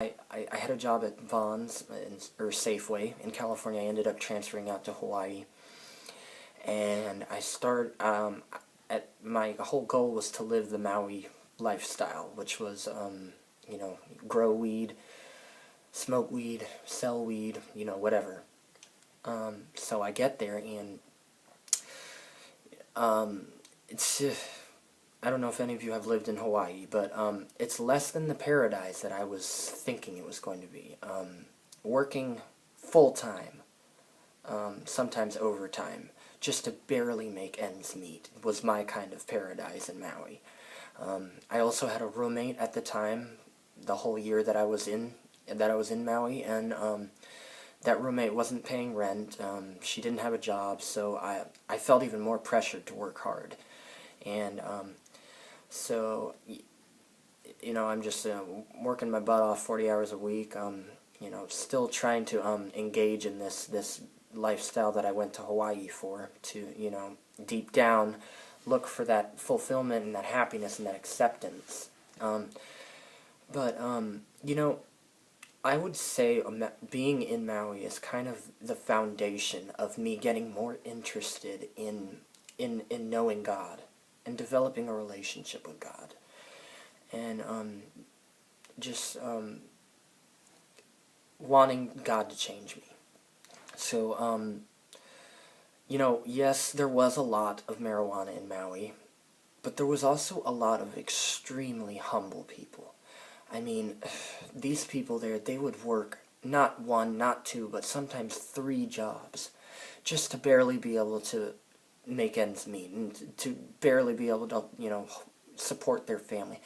I had a job at Vons, or Safeway, in California. I ended up transferring out to Hawaii. And my whole goal was to live the Maui lifestyle, which was, grow weed, smoke weed, sell weed, whatever. So I get there, and it's I don't know if any of you have lived in Hawaii, but it's less than the paradise that I was thinking it was going to be. Working full-time, sometimes overtime, just to barely make ends meet was my kind of paradise in Maui. I also had a roommate at the time, the whole year that I was in Maui, and that roommate wasn't paying rent. She didn't have a job, so I felt even more pressured to work hard. And so, I'm just working my butt off 40 hours a week, still trying to engage in this lifestyle that I went to Hawaii for, to, deep down look for that fulfillment and that happiness and that acceptance. I would say being in Maui is kind of the foundation of me getting more interested in knowing God and developing a relationship with God, and wanting God to change me. So, yes, there was a lot of marijuana in Maui, but there was also a lot of extremely humble people. I mean, these people there, they would work not one, not two, but sometimes 3 jobs just to barely be able to make ends meet and to barely be able to, support their family.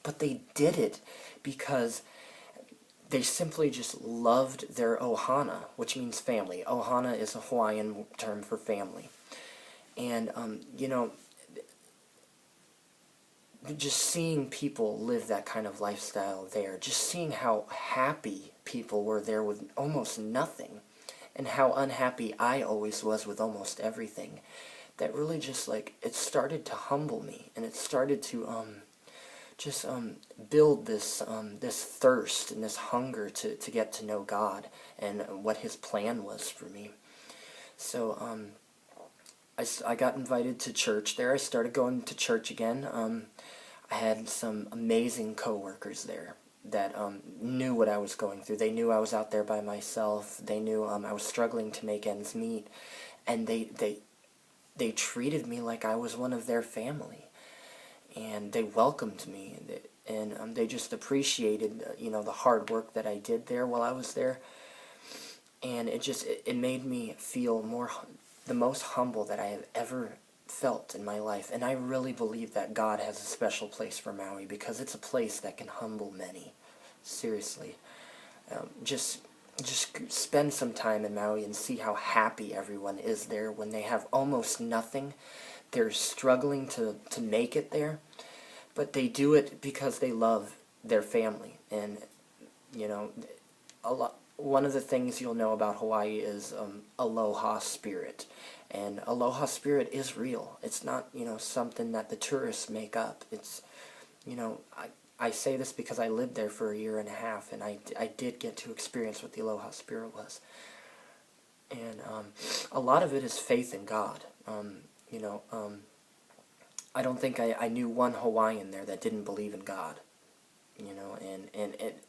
But they did it because they simply just loved their ohana, which means family. Ohana is a Hawaiian term for family. And, just seeing people live that kind of lifestyle there, just seeing how happy people were there with almost nothing, and how unhappy I always was with almost everything, that really just, it started to humble me, and it started to, build this thirst and this hunger to get to know God and what His plan was for me. So, I got invited to church there. I started going to church again. I had some amazing coworkers there that knew what I was going through. They knew I was out there by myself. They knew I was struggling to make ends meet, and they treated me like I was one of their family, and they welcomed me, and they just appreciated the hard work that I did there while I was there, and it made me feel the most humble that I have ever felt in my life. And I really believe that God has a special place for Maui, because it's a place that can humble many. Seriously. Just spend some time in Maui and see how happy everyone is there when they have almost nothing. They're struggling to make it there, but they do it because they love their family. And, one of the things you'll know about Hawaii is aloha spirit. And aloha spirit is real. It's not, something that the tourists make up. It's, I say this because I lived there for 1.5 years, and I did get to experience what the aloha spirit was. And a lot of it is faith in God. I don't think I knew one Hawaiian there that didn't believe in God. And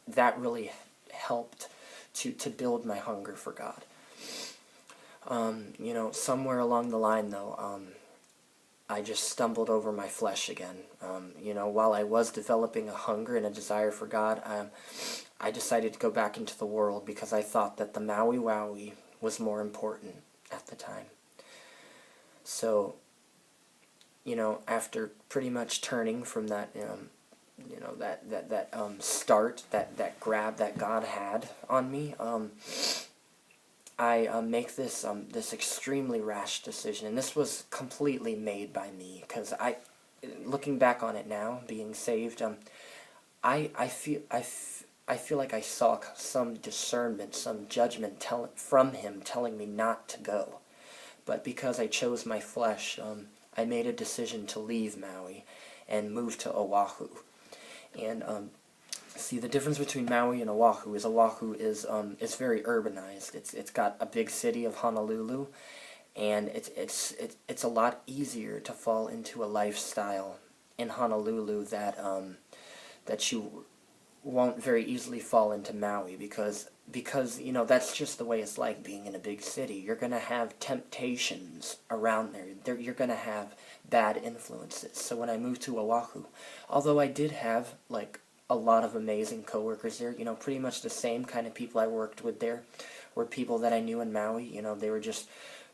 that really helped to build my hunger for God. Somewhere along the line, though, I just stumbled over my flesh again. While I was developing a hunger and a desire for God, I decided to go back into the world, because I thought that the Maui Wowie was more important at the time. So, after pretty much turning from that, start, that grab that God had on me, I make this extremely rash decision, and this was completely made by me, because looking back on it now, being saved, I feel like I saw some discernment, some judgment from Him telling me not to go, but because I chose my flesh, I made a decision to leave Maui and move to Oahu, and See, the difference between Maui and Oahu is very urbanized. It's got a big city of Honolulu, and it's a lot easier to fall into a lifestyle in Honolulu that you won't very easily fall into Maui, because you know, that's just the way it's like being in a big city. You're gonna have temptations around there. You're gonna have bad influences. So when I moved to Oahu, although I did have like a lot of amazing coworkers there, you know, pretty much the same kind of people I worked with there were people that I knew in Maui. You know, they were just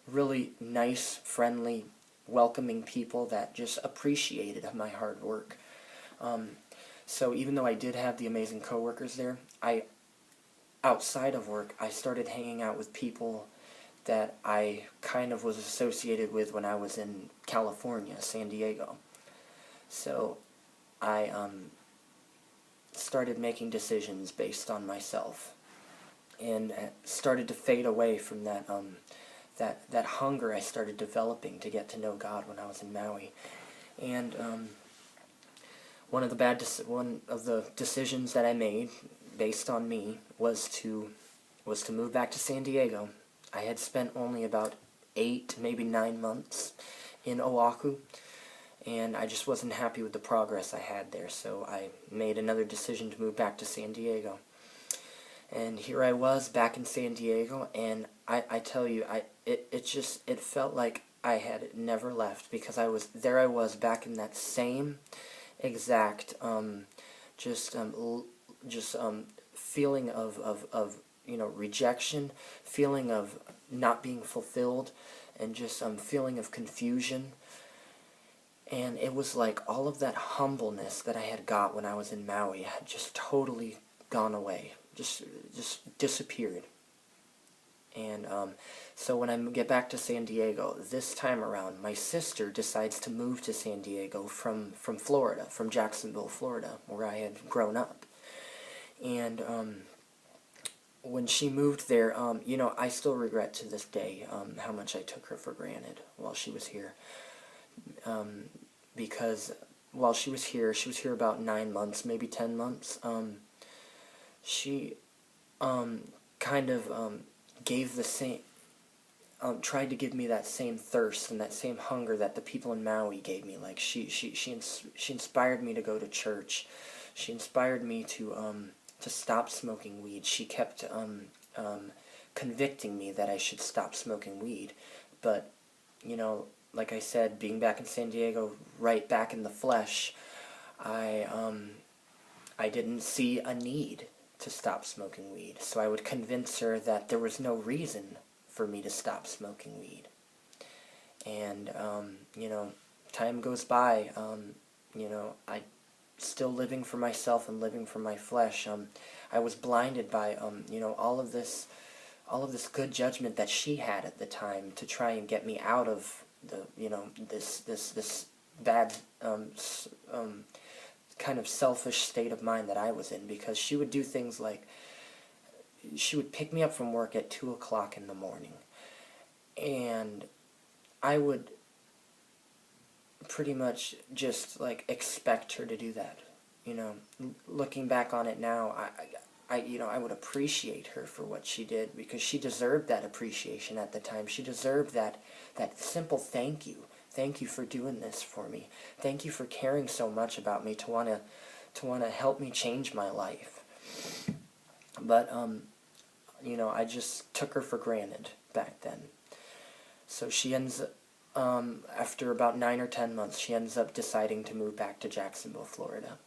really nice, friendly, welcoming people that just appreciated my hard work. So even though I did have the amazing coworkers there, outside of work, I started hanging out with people that I kind of was associated with when I was in California, San Diego. So I started making decisions based on myself, and started to fade away from that hunger I started developing to get to know God when I was in Maui. And one of the decisions that I made based on me was to move back to San Diego. I had spent only about 8, maybe 9 months in Oahu, and I just wasn't happy with the progress I had there, so I made another decision to move back to San Diego. And here I was back in San Diego, and I tell you, it felt like I had never left, because I was back in that same exact feeling of you know, rejection, feeling of not being fulfilled, and just feeling of confusion. And it was like all of that humbleness that I had got when I was in Maui had just totally gone away, just disappeared. And so when I get back to San Diego, this time around, my sister decides to move to San Diego from Florida, from Jacksonville, Florida, where I had grown up. And when she moved there, you know, I still regret to this day how much I took her for granted while she was here. Because while she was here about 9 months, maybe 10 months, she kind of gave the same, tried to give me that same thirst and that same hunger that the people in Maui gave me. Like she inspired me to go to church. She inspired me to stop smoking weed. She kept convicting me that I should stop smoking weed. But, you know, like I said, being back in San Diego, right back in the flesh, I didn't see a need to stop smoking weed. So I would convince her that there was no reason for me to stop smoking weed. And, you know, time goes by, you know, I still living for myself and living for my flesh. I was blinded by, you know, all of this good judgment that she had at the time to try and get me out of the, you know, this bad, kind of selfish state of mind that I was in, because she would do things like, she would pick me up from work at 2 o'clock in the morning, and I would pretty much just like expect her to do that. You know, looking back on it now, you know, I would appreciate her for what she did, because she deserved that appreciation at the time. She deserved that simple thank you. Thank you for doing this for me. Thank you for caring so much about me to wanna help me change my life. But you know, I just took her for granted back then. So she ends after about 9 or 10 months, she ends up deciding to move back to Jacksonville, Florida.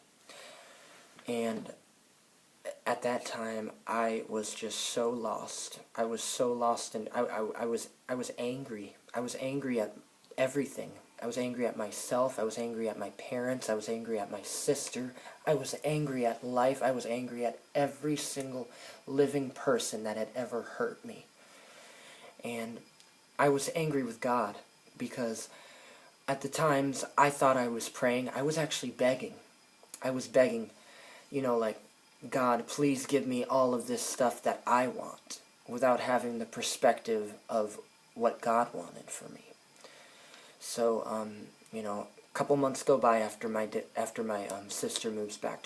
And at that time, I was just so lost. I was so lost, and I was angry. I was angry at everything. I was angry at myself. I was angry at my parents. I was angry at my sister. I was angry at life. I was angry at every single living person that had ever hurt me. And I was angry with God, because at the times I thought I was praying. I was actually begging. I was begging, you know, like, God, please give me all of this stuff that I want, without having the perspective of what God wanted for me. So, you know, a couple months go by after my sister moves back to